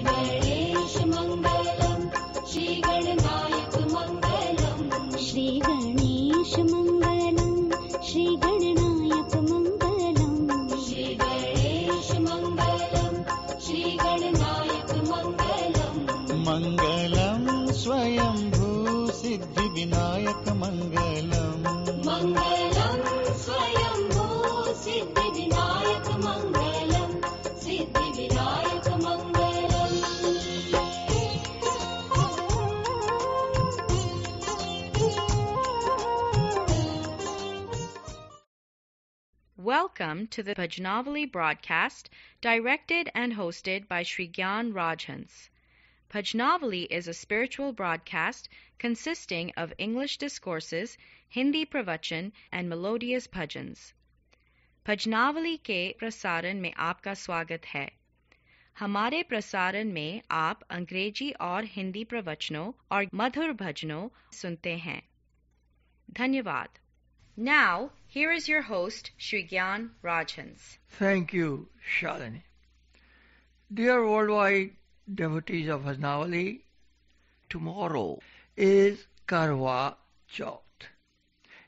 गणेश मंगलम, श्री गणनायक मंगलम, श्री गणेश मंगलम, श्री गणनायक मंगलम, श्री गणेश मंगलम, श्री गणनायक मंगलम, मंगलम स्वयंभू सिद्धि विनायक मंगलम, मंगलम स्वयंभू सिद्धि विनायक मंगलम, सिद्धि विनायक मंगलम. Welcome to the Bhajanawali broadcast, directed and hosted by Sri Gyan Rajhans. Bhajanawali is a spiritual broadcast consisting of English discourses, Hindi pravachan, and melodious bhajans. भजनावली के प्रसारण में आपका स्वागत है. हमारे प्रसारण में आप अंग्रेजी और हिंदी प्रवचनों और मधुर भजनों सुनते हैं. धन्यवाद. Now, here is your host, Sri Gyan Rajhans. Thank you, Shalini. Dear worldwide devotees of Bhajanawali, tomorrow is Karwa Chauth,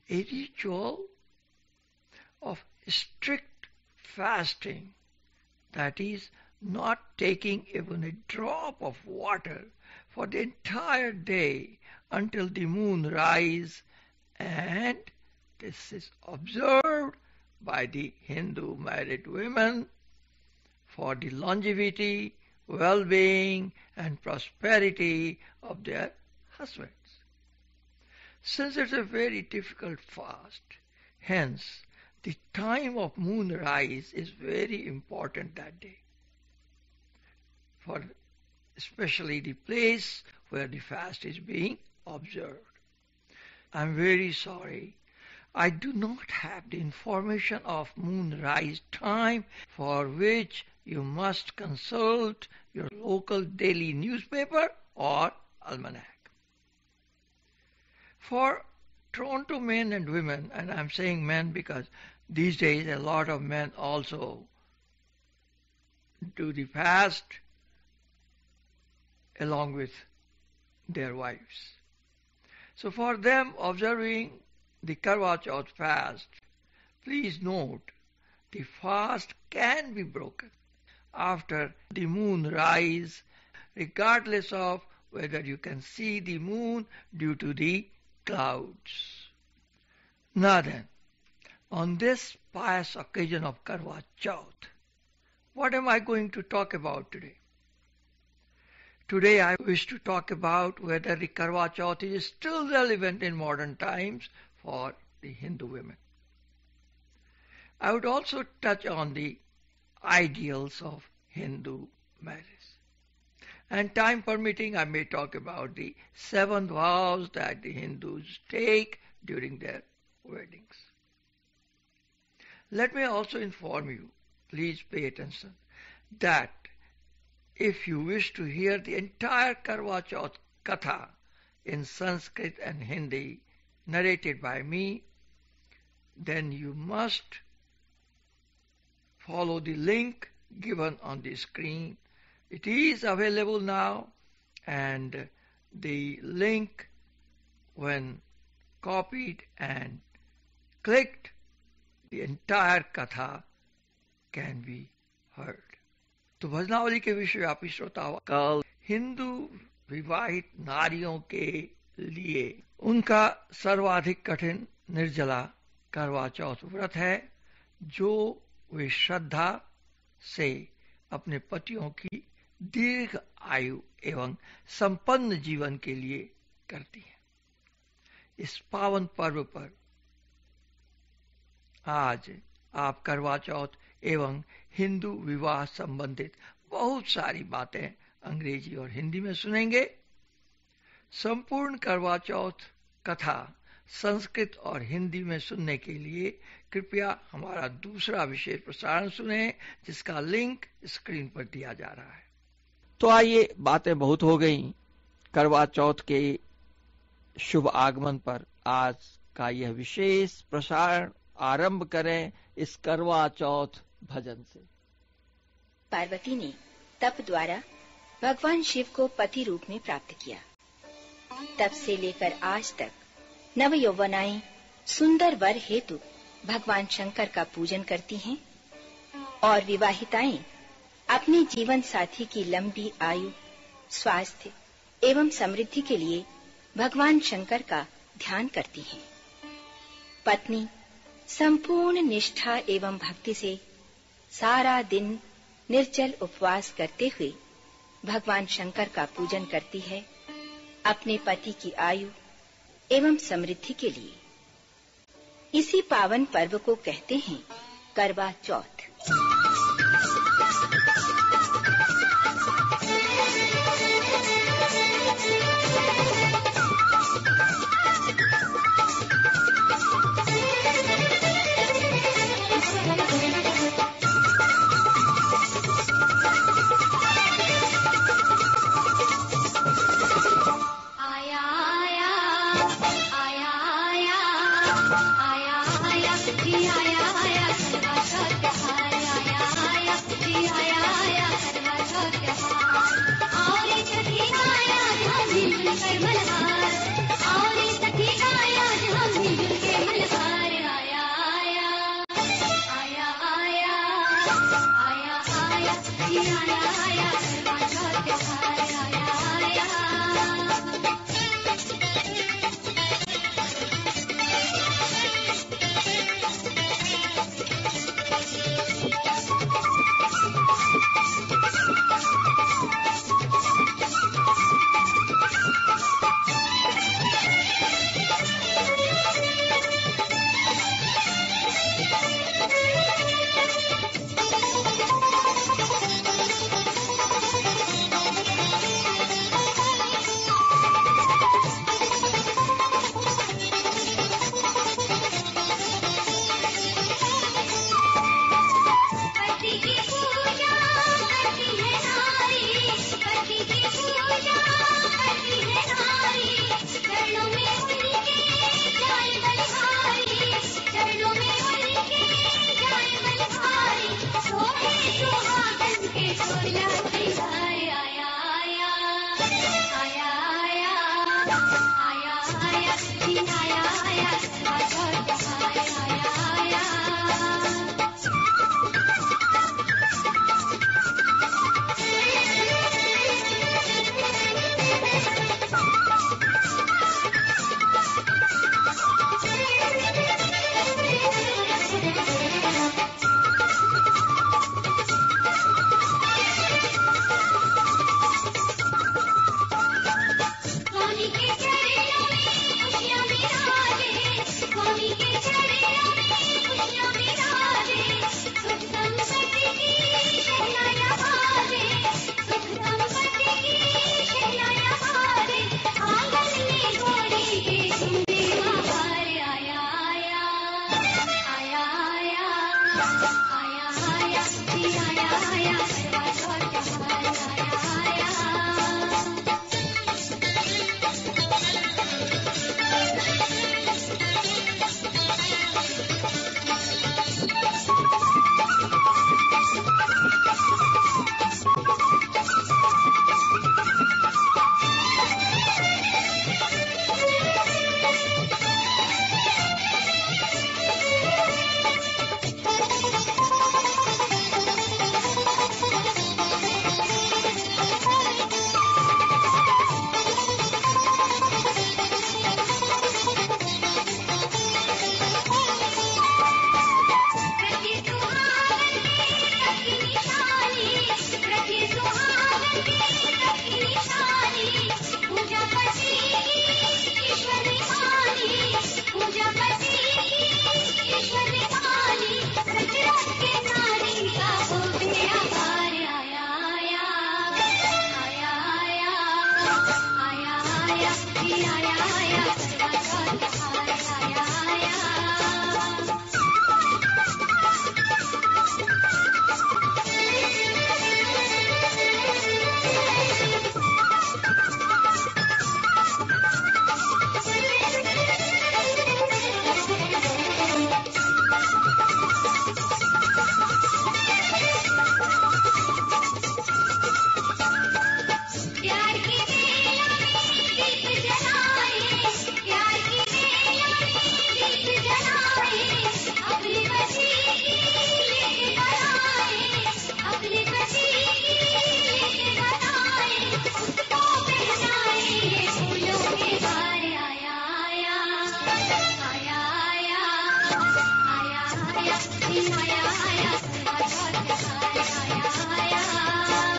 a ritual of strict fasting, that is, not taking even a drop of water for the entire day until the moon rise, and this is observed by the Hindu married women for the longevity, well-being and prosperity of their husbands. Since it's a very difficult fast, hence the time of moon rise is very important that day, for especially the place where the fast is being observed. I'm very sorry, I do not have the information of moon rise time, for which you must consult your local daily newspaper or almanac. For Toronto men and women, and I'm saying men because these days a lot of men also do the fast along with their wives. So for them observing the Karwa Chauth fast, please note the fast can be broken after the moon rise, regardless of whether you can see the moon due to the clouds. Now then, on this pious occasion of Karwa Chauth, what am I going to talk about today? Today I wish to talk about whether the Karwa Chauth is still relevant in modern times for the Hindu women. I would also touch on the ideals of Hindu marriage. And time permitting, I may talk about the 7 vows that the Hindus take during their weddings. Let me also inform you, please pay attention, that if you wish to hear the entire Karwa Chauth Katha in Sanskrit and Hindi narrated by me, then you must follow the link given on the screen. It is available now, and the link, when copied and clicked, the entire katha can be heard. तो भजनावली के विश्वव्यापी श्रोताओं, कल हिंदू विवाहित नारियों के लिए उनका सर्वाधिक कठिन निर्जला करवा चौथ व्रत है, जो वे श्रद्धा से अपने पतियों की दीर्घ आयु एवं संपन्न जीवन के लिए करती हैं. इस पावन पर्व पर आज आप करवा चौथ एवं हिंदू विवाह संबंधित बहुत सारी बातें अंग्रेजी और हिंदी में सुनेंगे. संपूर्ण करवा चौथ कथा संस्कृत और हिंदी में सुनने के लिए कृपया हमारा दूसरा विशेष प्रसारण सुनें, जिसका लिंक स्क्रीन पर दिया जा रहा है. तो आइए, बातें बहुत हो गई. करवा चौथ के शुभ आगमन पर आज का यह विशेष प्रसारण आरंभ करें इस करवा चौथ भजन से. पार्वती ने तप द्वारा भगवान शिव को पति रूप में प्राप्त किया। तब से लेकर आज तक नव यौवनाएं सुंदर वर हेतु भगवान शंकर का पूजन करती हैं और विवाहिताएं अपने जीवन साथी की लंबी आयु, स्वास्थ्य एवं समृद्धि के लिए भगवान शंकर का ध्यान करती हैं। पत्नी संपूर्ण निष्ठा एवं भक्ति से सारा दिन निर्जल उपवास करते हुए भगवान शंकर का पूजन करती है अपने पति की आयु एवं समृद्धि के लिए। इसी पावन पर्व को कहते हैं करवा चौथ।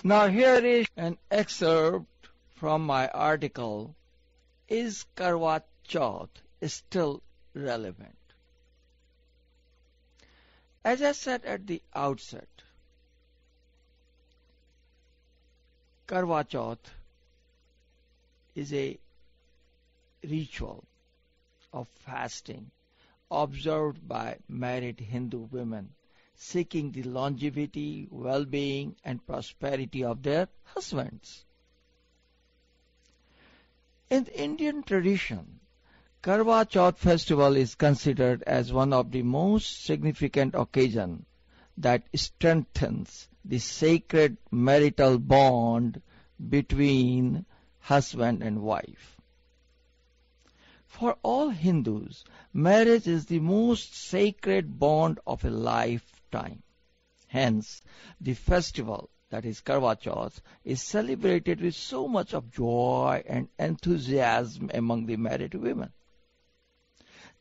Now here is an excerpt from my article, Is Karwa Chauth Still Relevant? As I said at the outset, Karwa Chauth is a ritual of fasting observed by married Hindu women seeking the longevity, well-being, and prosperity of their husbands. In the Indian tradition, Karwa Chauth festival is considered as one of the most significant occasions that strengthens the sacred marital bond between husband and wife. For all Hindus, marriage is the most sacred bond of a lifetime. Hence, the festival, that is Karwa Chauth, is celebrated with so much of joy and enthusiasm among the married women.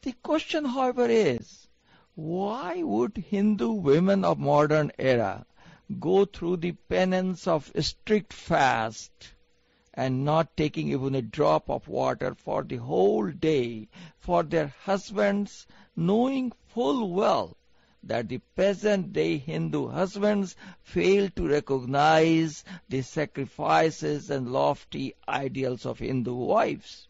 The question, however, is, why would Hindu women of modern era go through the penance of strict fast and not taking even a drop of water for the whole day for their husbands, knowing full well that the present-day Hindu husbands fail to recognize the sacrifices and lofty ideals of Hindu wives?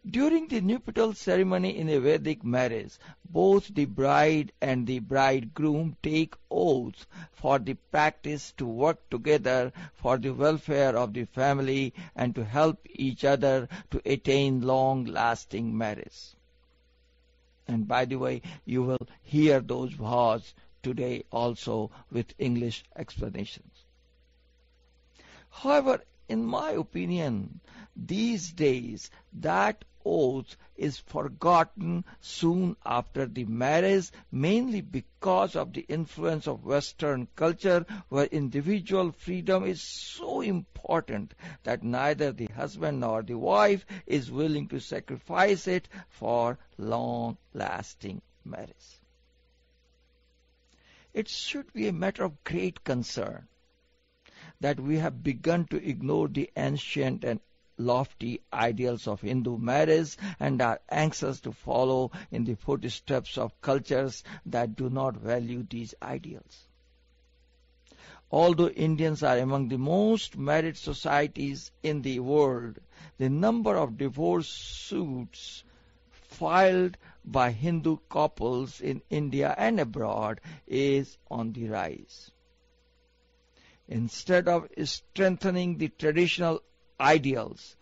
During the nuptial ceremony in a Vedic marriage, both the bride and the bridegroom take oaths for the practice to work together for the welfare of the family and to help each other to attain long-lasting marriage. And by the way, you will hear those vows today also with English explanations. However, in my opinion, these days that oath is forgotten soon after the marriage, mainly because of the influence of Western culture, where individual freedom is so important that neither the husband nor the wife is willing to sacrifice it for long-lasting marriage. It should be a matter of great concern that we have begun to ignore the ancient and lofty ideals of Hindu marriage and are anxious to follow in the footsteps of cultures that do not value these ideals. Although Indians are among the most married societies in the world, the number of divorce suits filed by Hindu couples in India and abroad is on the rise. Instead of strengthening the traditional ideals,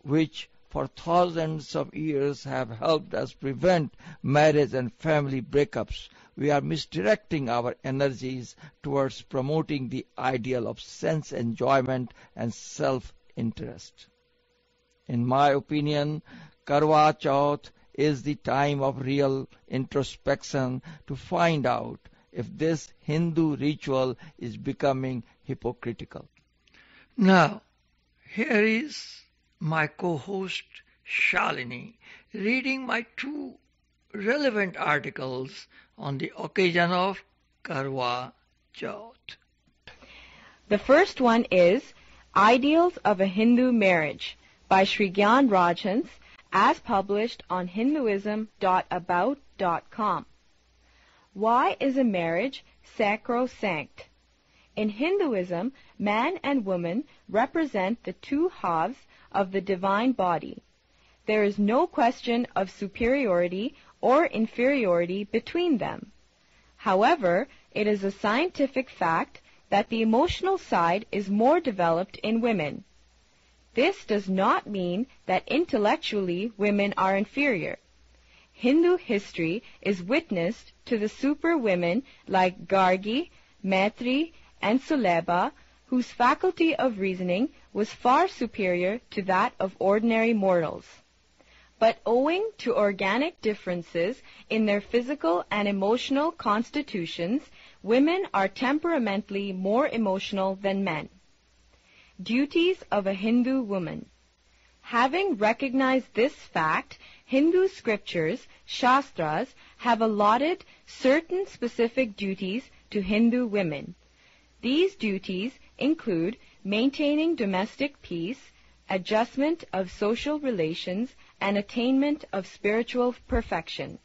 which for thousands of years have helped us prevent marriage and family breakups, we are misdirecting our energies towards promoting the ideal of sense enjoyment and self-interest. In my opinion, Karwa Chauth is the time of real introspection to find out if this Hindu ritual is becoming hypocritical. Now, here is my co-host Shalini reading my two relevant articles on the occasion of Karwa Chauth. The first one is Ideals of a Hindu Marriage by Sri Gyan Rajhans, as published on Hinduism.about.com. Why is a marriage sacrosanct? In Hinduism, man and woman represent the two halves of the divine body. There is no question of superiority or inferiority between them. However, it is a scientific fact that the emotional side is more developed in women. This does not mean that intellectually women are inferior. Hindu history is witnessed to the super women like Gargi, Maitri, and Suleba, whose faculty of reasoning was far superior to that of ordinary mortals. But owing to organic differences in their physical and emotional constitutions, women are temperamentally more emotional than men. Duties of a Hindu woman. Having recognized this fact, Hindu scriptures, Shastras, have allotted certain specific duties to Hindu women. These duties include maintaining domestic peace, adjustment of social relations, and attainment of spiritual perfection.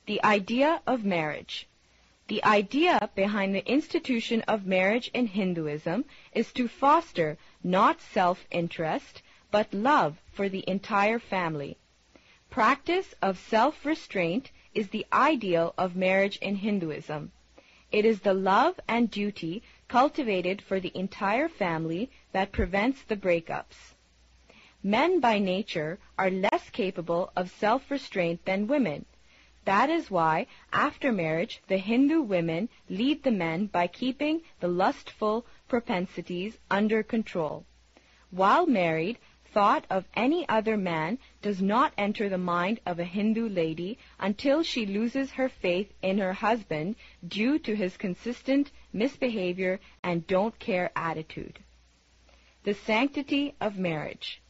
The idea of marriage. The idea behind the institution of marriage in Hinduism is to foster not self-interest, but love for the entire family. Practice of self-restraint is the ideal of marriage in Hinduism. It is the love and duty cultivated for the entire family that prevents the breakups. Men by nature are less capable of self-restraint than women. That is why, after marriage, the Hindu women lead the men by keeping the lustful propensities under control. While married, thought of any other man does not enter the mind of a Hindu lady until she loses her faith in her husband due to his consistent misbehavior and don't care attitude. The sanctity of marriage.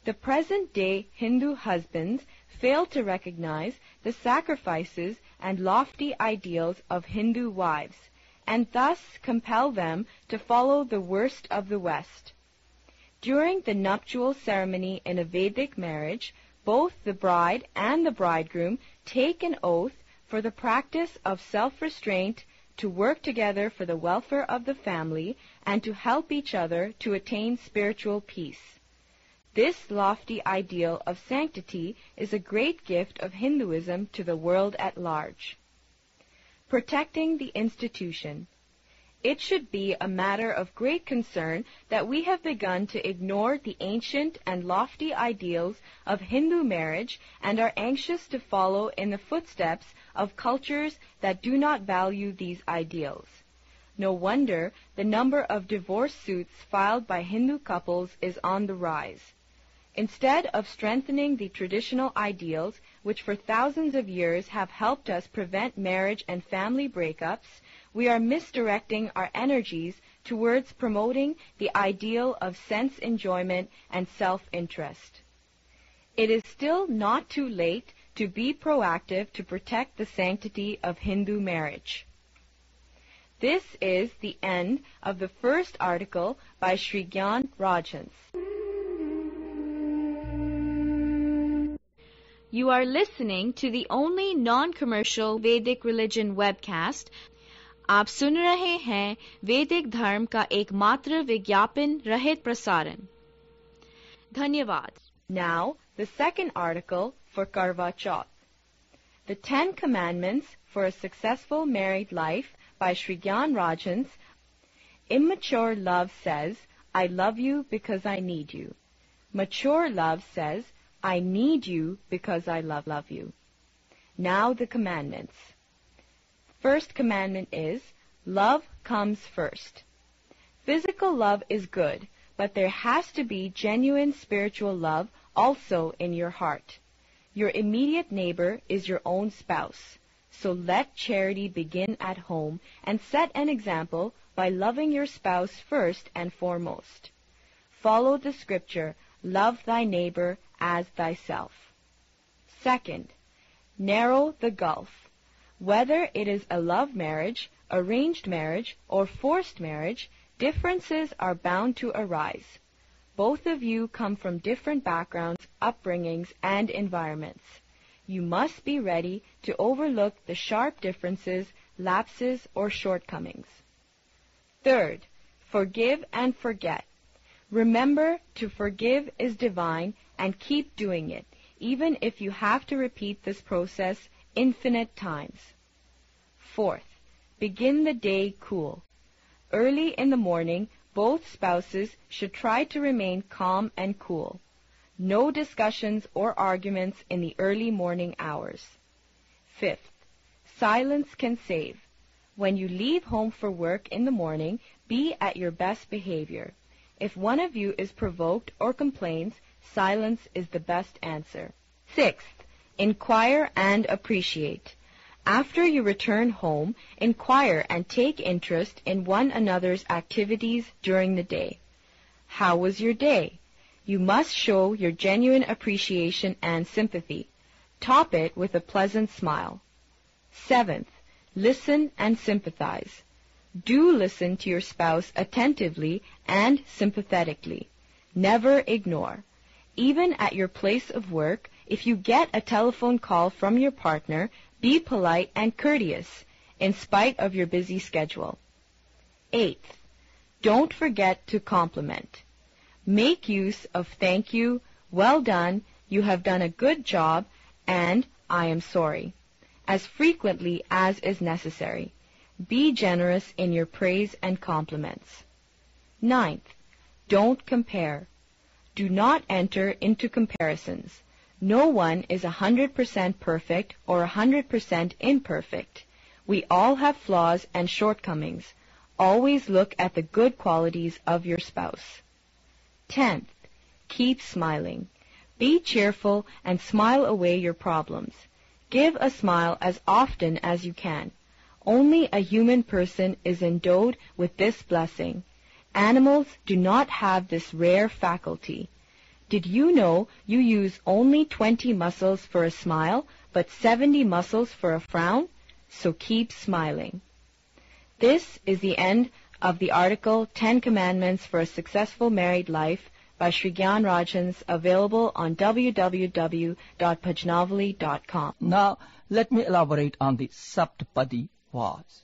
The present-day Hindu husbands fail to recognize the sacrifices and lofty ideals of Hindu wives, and thus compel them to follow the worst of the West. During the nuptial ceremony in a Vedic marriage, both the bride and the bridegroom take an oath for the practice of self-restraint, to work together for the welfare of the family, and to help each other to attain spiritual peace. This lofty ideal of sanctity is a great gift of Hinduism to the world at large. Protecting the institution. It should be a matter of great concern that we have begun to ignore the ancient and lofty ideals of Hindu marriage and are anxious to follow in the footsteps of cultures that do not value these ideals. No wonder the number of divorce suits filed by Hindu couples is on the rise. Instead of strengthening the traditional ideals which for thousands of years have helped us prevent marriage and family breakups, we are misdirecting our energies towards promoting the ideal of sense enjoyment and self-interest. It is still not too late to be proactive to protect the sanctity of Hindu marriage. This is the end of the first article by Sri Gyan Rajhans. You are listening to the only non-commercial Vedic religion webcast. आप सुन रहे हैं वैदिक धर्म का एकमात्र विज्ञापन रहित प्रसारण. धन्यवाद. Now, the second article for Karwa Chauth. The 10 Commandments for a Successful Married Life by Sri Gyan Rajhans. Immature love says, I love you because I need you. Mature love says, I need you because I love you. Now the commandments. First commandment is, love comes first. Physical love is good, but there has to be genuine spiritual love also in your heart. Your immediate neighbor is your own spouse, so let charity begin at home and set an example by loving your spouse first and foremost. Follow the scripture, love thy neighbor as thyself. Second, narrow the gulf. Whether it is a love marriage, arranged marriage, or forced marriage, differences are bound to arise. Both of you come from different backgrounds, upbringings, and environments. You must be ready to overlook the sharp differences, lapses, or shortcomings. Third, forgive and forget. Remember, to forgive is divine, and keep doing it, even if you have to repeat this process infinite times. Fourth, begin the day cool. Early in the morning, both spouses should try to remain calm and cool. No discussions or arguments in the early morning hours. Fifth, silence can save. When you leave home for work in the morning, be at your best behavior. If one of you is provoked or complains, silence is the best answer. Sixth, inquire and appreciate. After you return home, inquire and take interest in one another's activities during the day. How was your day? You must show your genuine appreciation and sympathy. Top it with a pleasant smile. Seventh, listen and sympathize. Do listen to your spouse attentively and sympathetically. Never ignore. Even at your place of work, if you get a telephone call from your partner, be polite and courteous, in spite of your busy schedule. 8th, don't forget to compliment. Make use of thank you, well done, you have done a good job, and I am sorry, as frequently as is necessary. Be generous in your praise and compliments. 9th, don't compare. Do not enter into comparisons. No one is 100% perfect or 100% imperfect. We all have flaws and shortcomings. Always look at the good qualities of your spouse. 10th, keep smiling. Be cheerful and smile away your problems. Give a smile as often as you can. Only a human person is endowed with this blessing. Animals do not have this rare faculty. Did you know you use only 20 muscles for a smile, but 70 muscles for a frown? So keep smiling. This is the end of the article 10 Commandments for a Successful Married Life by Sri Gyan Rajhans, available on www.bhajanawali.com. Now, let me elaborate on the Saptapadi vase.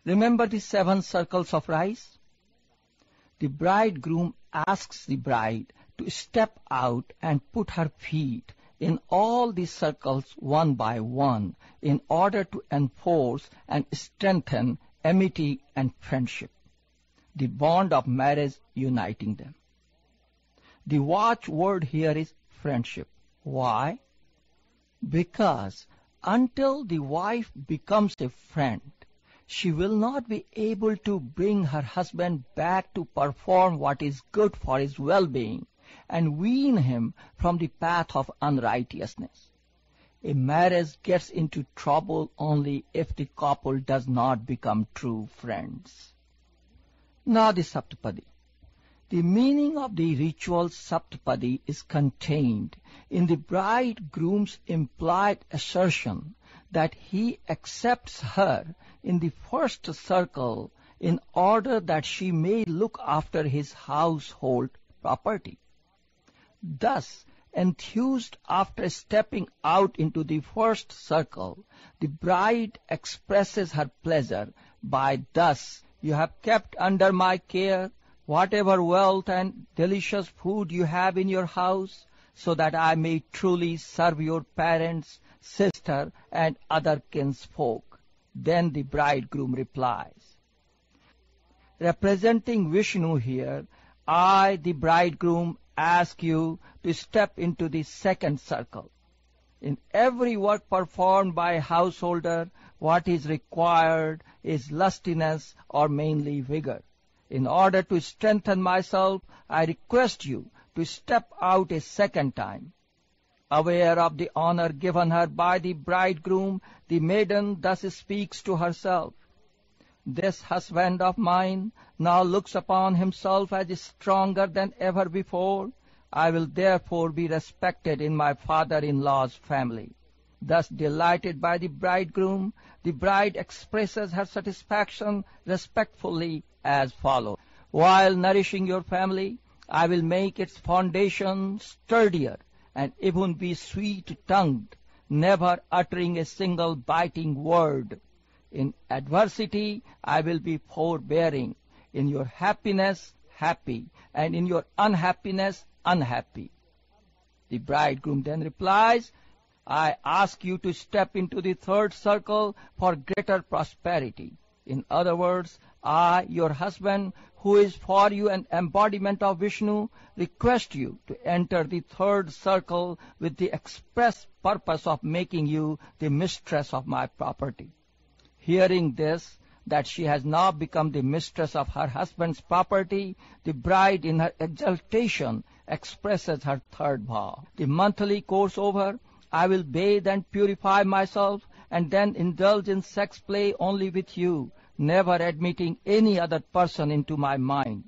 Remember the 7 circles of rice? The bridegroom asks the bride to step out and put her feet in all the circles one by one in order to enforce and strengthen amity and friendship, the bond of marriage uniting them. The watchword here is friendship. Why? Because until the wife becomes a friend, she will not be able to bring her husband back to perform what is good for his well-being and wean him from the path of unrighteousness. A marriage gets into trouble only if the couple does not become true friends. Now the Saptapadi. The meaning of the ritual Saptapadi is contained in the bridegroom's implied assertion that he accepts her in the first circle in order that she may look after his household property. Thus, enthused after stepping out into the first circle, the bride expresses her pleasure by thus, "You have kept under my care whatever wealth and delicious food you have in your house, so that I may truly serve your parents, sister, and other kinsfolk." Then the bridegroom replies, representing Vishnu here, "I, the bridegroom, ask you to step into the second circle. In every work performed by a householder, what is required is lustiness or mainly vigor. In order to strengthen myself, I request you to step out a second time." Aware of the honor given her by the bridegroom, the maiden thus speaks to herself, "This husband of mine now looks upon himself as stronger than ever before. I will therefore be respected in my father-in-law's family." Thus delighted by the bridegroom, the bride expresses her satisfaction respectfully as follows: "While nourishing your family, I will make its foundation sturdier and even be sweet-tongued, never uttering a single biting word. In adversity, I will be forbearing. In your happiness, happy, and in your unhappiness, unhappy." The bridegroom then replies, "I ask you to step into the third circle for greater prosperity. In other words, I, your husband, who is for you an embodiment of Vishnu, request you to enter the third circle with the express purpose of making you the mistress of my property." Hearing this, that she has now become the mistress of her husband's property, the bride in her exultation expresses her third vow. "The monthly course over, I will bathe and purify myself, and then indulge in sex play only with you, never admitting any other person into my mind."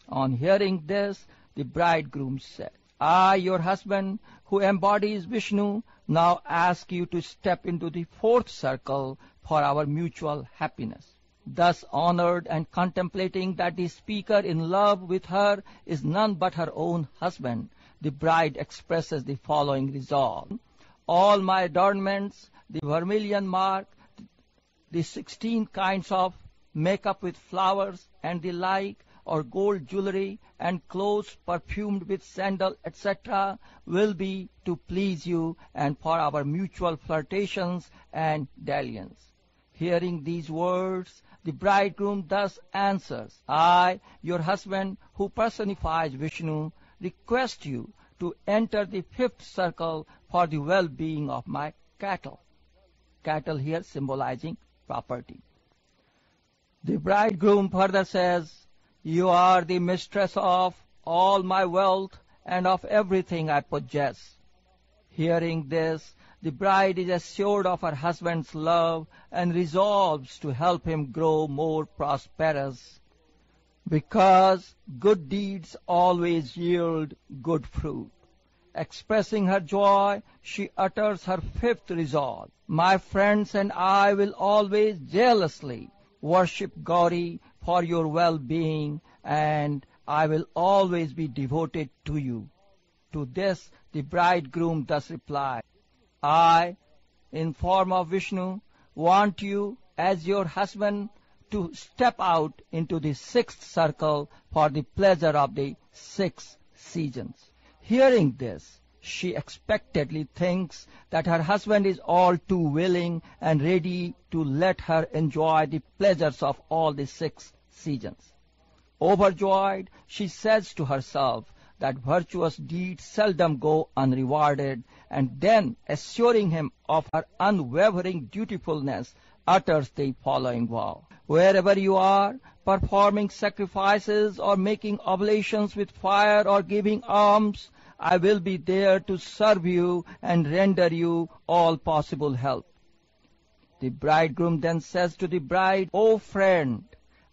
On hearing this, the bridegroom said, "I, your husband, who embodies Vishnu, now ask you to step into the fourth circle for our mutual happiness." thus honored and contemplating that the speaker in love with her is none but her own husband, the bride expresses the following resolve. All my adornments, the vermilion mark, the 16 kinds of makeup with flowers and the like, or gold jewelry and clothes perfumed with sandal, etc., will be to please you and for our mutual flirtations and dalliance. Hearing these words, the bridegroom thus answers, I, your husband, who personifies Vishnu, request you to enter the 5th circle for the well-being of my cattle. Cattle here symbolizing property. The bridegroom further says, you are the mistress of all my wealth and of everything I possess. Hearing this, the bride is assured of her husband's love and resolves to help him grow more prosperous, because good deeds always yield good fruit. Expressing her joy, she utters her 5th resolve. My friends and I will always jealously worship Gauri for your well-being, and I will always be devoted to you. To this the bridegroom thus replied, I, in form of Vishnu, want you as your husband to step out into the 6th circle for the pleasure of the 6 seasons. Hearing this, she expectantly thinks that her husband is all too willing and ready to let her enjoy the pleasures of all the 6 seasons. Overjoyed, she says to herself that virtuous deeds seldom go unrewarded, and then, assuring him of her unwavering dutifulness, utters the following vow. Wherever you are, performing sacrifices or making oblations with fire or giving alms, I will be there to serve you and render you all possible help. The bridegroom then says to the bride, O friend,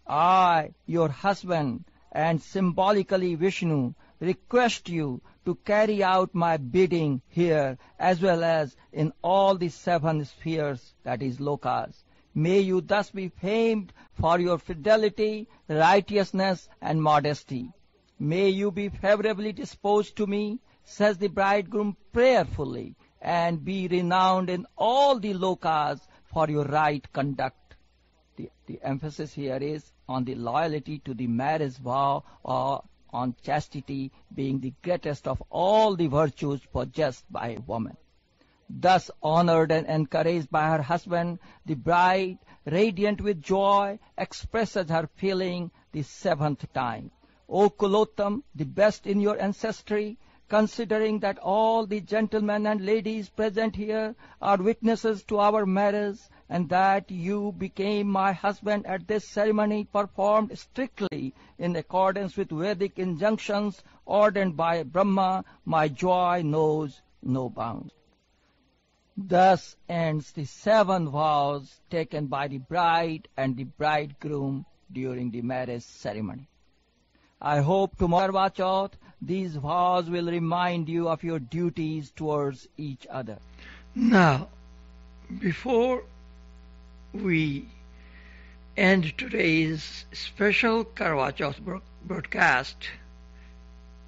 I, your husband, and symbolically Vishnu, request you to carry out my bidding here as well as in all the 7 spheres, that is lokas. May you thus be famed for your fidelity, righteousness, and modesty. May you be favorably disposed to me, says the bridegroom prayerfully, and be renowned in all the lokas for your right conduct. The emphasis here is on the loyalty to the marriage vow, or on chastity being the greatest of all the virtues possessed by a woman. Thus honored and encouraged by her husband, the bride, radiant with joy, expresses her feeling the 7th time. O Kulottam, the best in your ancestry, considering that all the gentlemen and ladies present here are witnesses to our marriage, and that you became my husband at this ceremony performed strictly in accordance with Vedic injunctions ordained by Brahma, my joy knows no bounds. Thus ends the 7 vows taken by the bride and the bridegroom during the marriage ceremony. I hope tomorrow, Karwa Chauth, these vows will remind you of your duties towards each other. Now, before we end today's special Karwa Chauth broadcast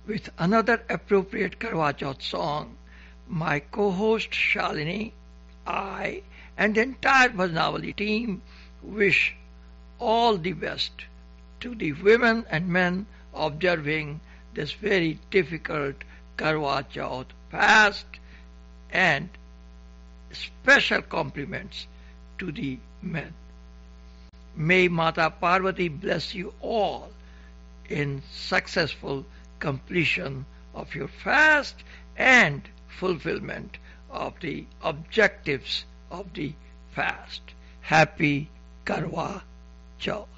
with another appropriate Karwa Chauth song, my co-host Shalini, I, and the entire Bhajanawali team wish all the best to the women and men observing this very difficult Karwa Chauth fast, and special compliments to the men. May Mata Parvati bless you all in successful completion of your fast and fulfillment of the objectives of the fast. Happy Karwa Chauth.